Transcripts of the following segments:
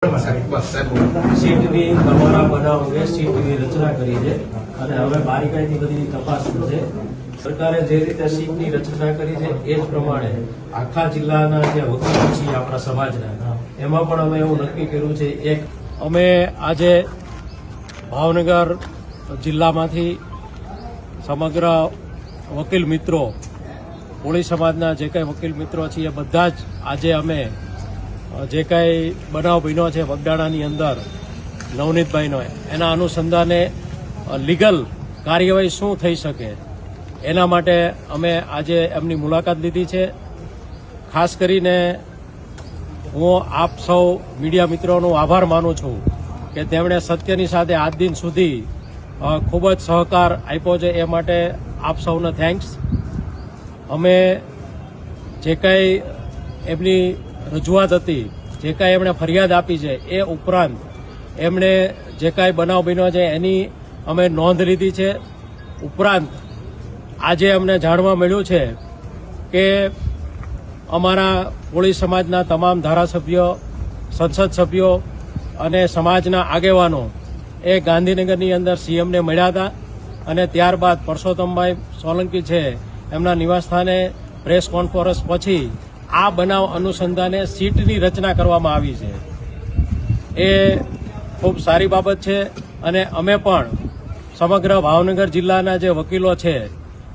સીટની તમારા બનાવ અંગે સીટની રચના કરી છે અને હવે બારીકાઈથી બધી તપાસ થશે. સરકારે જે રીતે સીટની રચના કરી છે એ જ પ્રમાણે આખા જિલ્લાના જે વકીલો છીએ આપણા સમાજના એમાં પણ અમે એવું નક્કી કર્યું છે. એક અમે આજે ભાવનગર જિલ્લામાંથી સમગ્ર વકીલ મિત્રો, કોળી સમાજના જે કંઈ વકીલ મિત્રો છે એ બધા જ આજે અમે જે કાંઈ બનાવ બન્યો છે બગદાણાની અંદર નવનીતભાઈનો, એના અનુસંધાને લીગલ કાર્યવાહી શું થઈ શકે એના માટે અમે આજે એમની મુલાકાત લીધી છે. ખાસ કરીને હું આપ સૌ મીડિયા મિત્રોનો આભાર માનું છું કે તેમણે સત્યની સાથે આજ દિન સુધી ખૂબ જ સહકાર આપ્યો છે. એ માટે આપ સૌને થેન્ક્સ. અમે જે કાંઈ એમની રજૂઆત હતી, જે કાંઈ એમણે ફરિયાદ આપી છે એ ઉપરાંત એમણે જે કાંઈ બનાવ બન્યો છે એની અમે નોંધ લીધી છે. ઉપરાંત આજે અમને જાણવા મળ્યું છે કે અમારા કોળી સમાજના તમામ ધારાસભ્યો, સંસદ સભ્યો અને સમાજના આગેવાનો એ ગાંધીનગરની અંદર સીએમને મળ્યા હતા અને ત્યારબાદ પરસોત્તમભાઈ સોલંકી છે એમના નિવાસસ્થાને પ્રેસ કોન્ફરન્સ પછી આ બનાવ અનુસંધાને સીટની રચના કરવામાં આવી છે. એ ખૂબ સારી બાબત છે અને અમે પણ સમગ્ર ભાવનગર જિલ્લાના જે વકીલો છે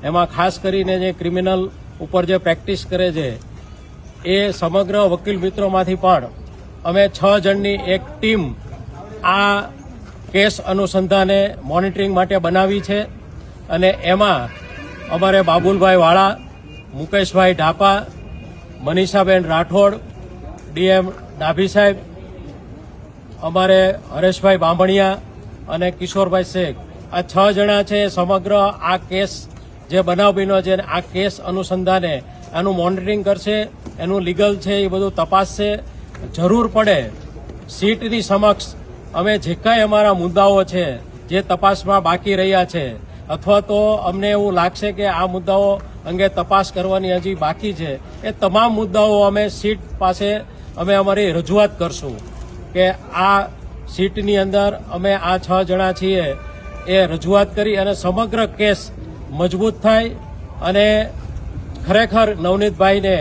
એમાં ખાસ કરીને જે ક્રિમિનલ ઉપર જે પ્રેક્ટિસ કરે છે એ સમગ્ર વકીલ મિત્રોમાંથી પણ અમે 6 જણની એક ટીમ આ કેસ અનુસંધાને મોનિટરિંગ માટે બનાવી છે અને એમાં અમારે બાબુલભાઈ વાળા, મુકેશભાઈ ઢાપા, મનીષાબેન રાઠોડ, ડીએમ ડાભી સાહેબ, અમારે હરેશભાઈ બાંભણિયા અને કિશોરભાઈ શેખ, આ 6 જણા છે. સમગ્ર આ કેસ જે બનાવ બન્યો છે આ કેસ અનુસંધાને એનું મોનિટરિંગ કરશે, એનું લીગલ છે એ બધું તપાસશે. જરૂર પડે સીટની સમક્ષ અમે જે કાંઈ અમારા મુદ્દાઓ છે જે તપાસમાં બાકી રહ્યા છે અથવા તો અમને એવું લાગશે કે આ મુદ્દાઓ અંગે તપાસ કરવાની હજી બાકી છે, એ તમામ મુદ્દાઓ અમે સીટ પાસે અમે અમારી રજૂઆત કરશું કે આ સીટની અંદર અમે આ 6 જણા છીએ એ રજૂઆત કરી અને સમગ્ર કેસ મજબૂત થાય અને ખરેખર નવનીતભાઈને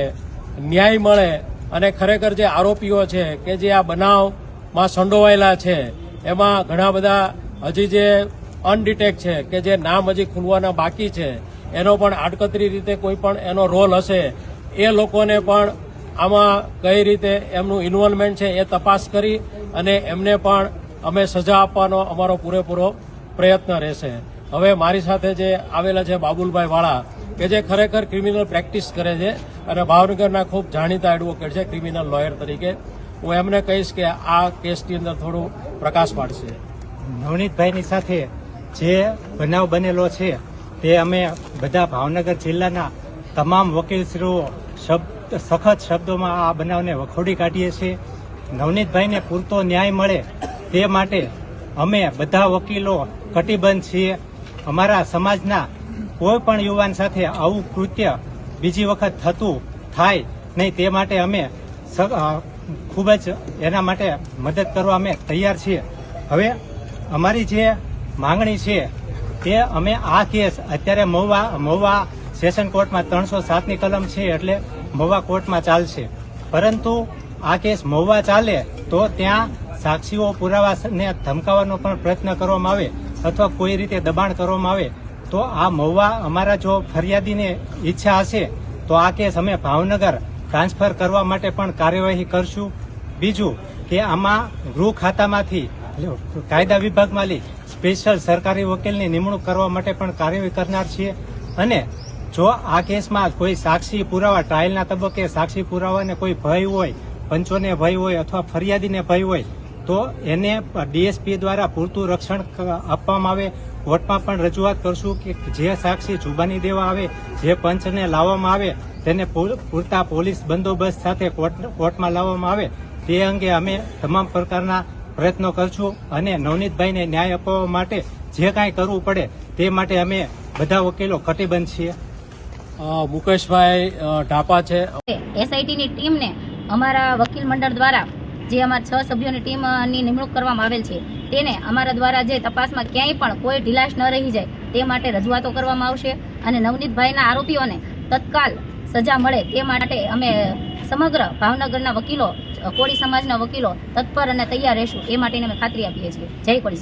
ન્યાય મળે અને ખરેખર જે આરોપીઓ છે કે જે આ બનાવમાં સંડોવાયેલા છે એમાં ઘણા બધા હજી જે અનડિટેક્ટ છે કે જે નામ હજી ખુલવાના બાકી છે એનો પણ આડકતરી રીતે કોઈ પણ એનો રોલ હશે એ લોકોને પણ આમાં કઈ રીતે એમનું ઇન્વોલ્વમેન્ટ છે એ તપાસ કરી અને એમને પણ અમે સજા આપવાનો અમારો પૂરેપૂરો પ્રયત્ન રહેશે. હવે મારી સાથે જે આવેલા છે બાબુલભાઈ વાળા કે જે ખરેખર ક્રિમિનલ પ્રેક્ટિસ કરે છે અને ભાવનગરના ખૂબ જાણીતા એડવોકેટ છે ક્રિમિનલ લોયર તરીકે. હું એમને કહીશ કે આ કેસની અંદર થોડું પ્રકાશ પાડશે. નવનીતભાઈની સાથે જે બનાવ બનેલો છે તે અમે બધા ભાવનગર જિલ્લાના તમામ વકીલશ્રીઓ સખત શબ્દોમાં આ બનાવને વખોડી કાઢીએ છીએ. નવનીતભાઈને પૂરતો ન્યાય મળે તે માટે અમે બધા વકીલો કટિબદ્ધ છીએ. અમારા સમાજના કોઈ પણ યુવાન સાથે આવું કૃત્ય બીજી વખત થતું થાય નહીં તે માટે અમે ખૂબ જ એના માટે મદદ કરવા અમે તૈયાર છીએ. હવે અમારી જે માંગણી છે તે અમે આ કેસ અત્યારે મહુવા સેશન કોર્ટમાં 307ની કલમ છે એટલે મહુવા કોર્ટમાં ચાલશે, પરંતુ આ કેસ મહુવા ચાલે તો ત્યાં સાક્ષીઓ પુરાવાને ધમકાવવાનો પણ પ્રયત્ન કરવામાં આવે અથવા કોઈ રીતે દબાણ કરવામાં આવે તો આ મહુવા અમારા જો ફરિયાદીને ઈચ્છા હશે તો આ કેસ અમે ભાવનગર ટ્રાન્સફર કરવા માટે પણ કાર્યવાહી કરશું. બીજું કે આમાં ગૃહ ખાતામાંથી કાયદા વિભાગમાં સ્પેશિયલ સરકારી વકીલની નિમણૂક કરવા માટે પણ કાર્યવાહી કરનાર છીએ. અને જો આ કેસમાં કોઈ સાક્ષી પુરાવા ટ્રાયલના તબક્કે સાક્ષી પુરાવાને કોઈ ભય હોય, પંચોને ભય હોય અથવા ફરિયાદીને ભય હોય તો એને ડીએસપી દ્વારા પૂરતું રક્ષણ આપવામાં આવે. કોર્ટમાં પણ રજૂઆત કરશું કે જે સાક્ષી જુબાની દેવા આવે, જે પંચને લાવવામાં આવે તેને પૂરતા પોલીસ બંદોબસ્ત સાથે કોર્ટમાં લાવવામાં આવે. તે અંગે અમે તમામ પ્રકારના પ્રયત્નો કરશું અને નવનીતભાઈને ન્યાય અપાવવા માટે જે કાંઈ કરવું પડે તે માટે અમે બધા વકીલો કટિબદ્ધ છીએ. મુકેશભાઈ ઢાપા છે. એસઆઈટીની ટીમને અમારા વકીલ મંડળ દ્વારા જે અમારા 6 સભ્યોની ટીમની નિમણૂક કરવામાં આવેલ છે તેને અમારા દ્વારા જે તપાસમાં ક્યાંય પણ કોઈ ઢીલાશ ન રહી જાય તે માટે રજૂઆતો કરવામાં આવશે અને નવનીતભાઈના આરોપીઓને તત્કાલ સજા મળે તે માટે અમે સમગ્ર ભાવનગરના વકીલો, કોળી સમાજના વકીલો તત્પર અને તૈયાર રહેશું એ માટેની અમે ખાતરી આપીએ છીએ. જય કોળી સમાજ.